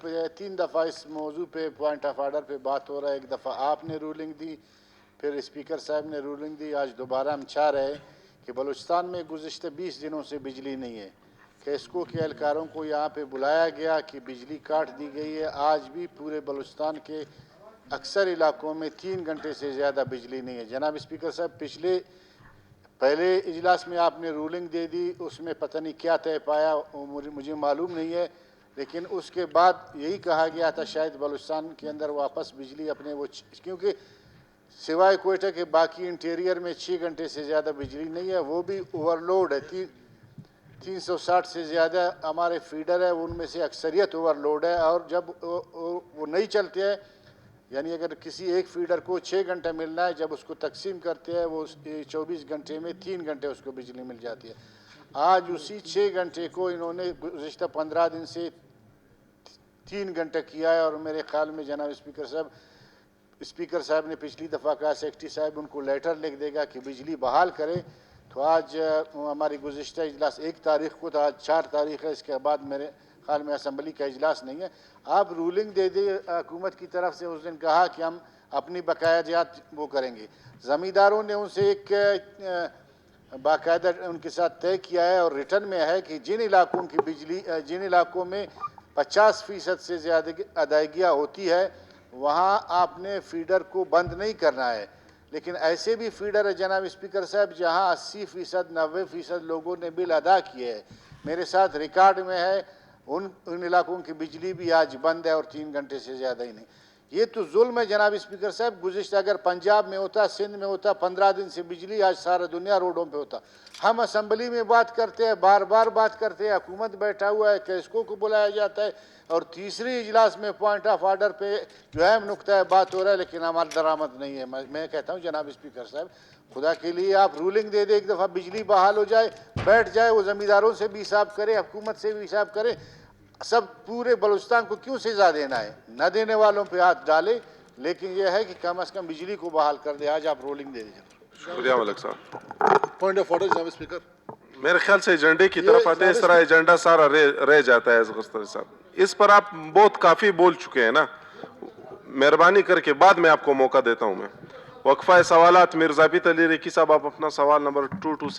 तीन दफ़ा इस मौजू पे पॉइंट ऑफ आर्डर पे बात हो रहा है। एक दफ़ा आपने रूलिंग दी, फिर स्पीकर साहब ने रूलिंग दी, आज दोबारा हम चाह रहे हैं कि बलूचिस्तान में गुज़िश्ता 20 दिनों से बिजली नहीं है। कैस्को के एहलकारों को यहाँ पे बुलाया गया कि बिजली काट दी गई है। आज भी पूरे बलूचिस्तान के अक्सर इलाकों में 3 घंटे से ज़्यादा बिजली नहीं है। जनाब स्पीकर साहब, पहले इजलास में आपने रूलिंग दे दी, उसमें पता नहीं क्या तय पाया, मुझे मालूम नहीं है, लेकिन उसके बाद यही कहा गया था शायद बलूचिस्तान के अंदर वापस बिजली अपने क्योंकि सिवाय कोयटा के बाकी इंटीरियर में 6 घंटे से ज़्यादा बिजली नहीं है, वो भी ओवरलोड है। 360 से ज़्यादा हमारे फीडर है, उनमें से अक्सरियत ओवरलोड है, और जब वो नहीं चलते हैं, यानी अगर किसी एक फीडर को 6 घंटे मिलना है, जब उसको तकसीम करते हैं वो 24 घंटे में 3 घंटे उसको बिजली मिल जाती है। आज उसी 6 घंटे को इन्होंने गुज़िश्ता 15 दिन से 3 घंटे किया है, और मेरे ख्याल में जनाब स्पीकर साहब ने पिछली दफ़ा कहा सेक्रेटरी साहब उनको लेटर लिख देगा कि बिजली बहाल करें। तो आज हमारी गुज़िश्ता इजलास 1 तारीख़ को था, आज 4 तारीख़ है, इसके बाद मेरे ख्याल में असम्बली का इजलास नहीं है। आप रूलिंग दे दे हुकूमत की तरफ से, उस दिन कहा कि हम अपनी बकायाजात वो करेंगे। ज़मींदारों ने उनसे एक बाकायदा उनके साथ तय किया है और रिटर्न में है कि जिन इलाकों में 50% से ज़्यादा अदायगियाँ होती है, वहाँ आपने फीडर को बंद नहीं करना है। लेकिन ऐसे भी फीडर है जनाब स्पीकर साहब जहाँ 80%, 90% लोगों ने बिल अदा किए हैं। मेरे साथ रिकॉर्ड में है, उन इलाकों की बिजली भी आज बंद है, और 3 घंटे से ज़्यादा ही नहीं। ये तो जुल्म है जनाब स्पीकर साहब। गुज़िश्ता अगर पंजाब में होता, सिंध में होता 15 दिन से बिजली, आज सारा दुनिया रोडों पे होता। हम असम्बली में बात करते हैं, बार बार बात करते हैं, हुकूमत बैठा हुआ है, कैस्को को बुलाया जाता है, और तीसरी इजलास में पॉइंट ऑफ आर्डर पे जो है नुक्ता बात हो रहा है, लेकिन हमारी दरामद नहीं है। मैं कहता हूँ जनाब स्पीकर साहब, खुदा के लिए आप रूलिंग दे दे, एक दफ़ा बिजली बहाल हो जाए, बैठ जाए, वो ज़मींदारों से भी हिसाब करे, हुकूमत से भी हिसाब करे। सब पूरे बलूचिस्तान को क्यों सजा देना है? न देने वालों पे हाथ डाले, लेकिन यह है कि कम अज़ कम बिजली को बहाल कर दे। आज आप रोलिंग दे दीजिए। शुक्रिया मलिक साहब। पॉइंट ऑफ ऑर्डर जनाब स्पीकर। मेरे ख्याल से एजेंडे की तरफ आते हैं, इस तरह एजेंडा सारा रह जाता है। साहब, इस पर आप बहुत काफ़ी बोल चुके हैं ना, मेहरबानी करके बाद में आपको मौका देता हूं मैं। वक्फा सवालात मिर्ज़ा बित अली रेकी साहब, आप अपना सवाल नंबर 227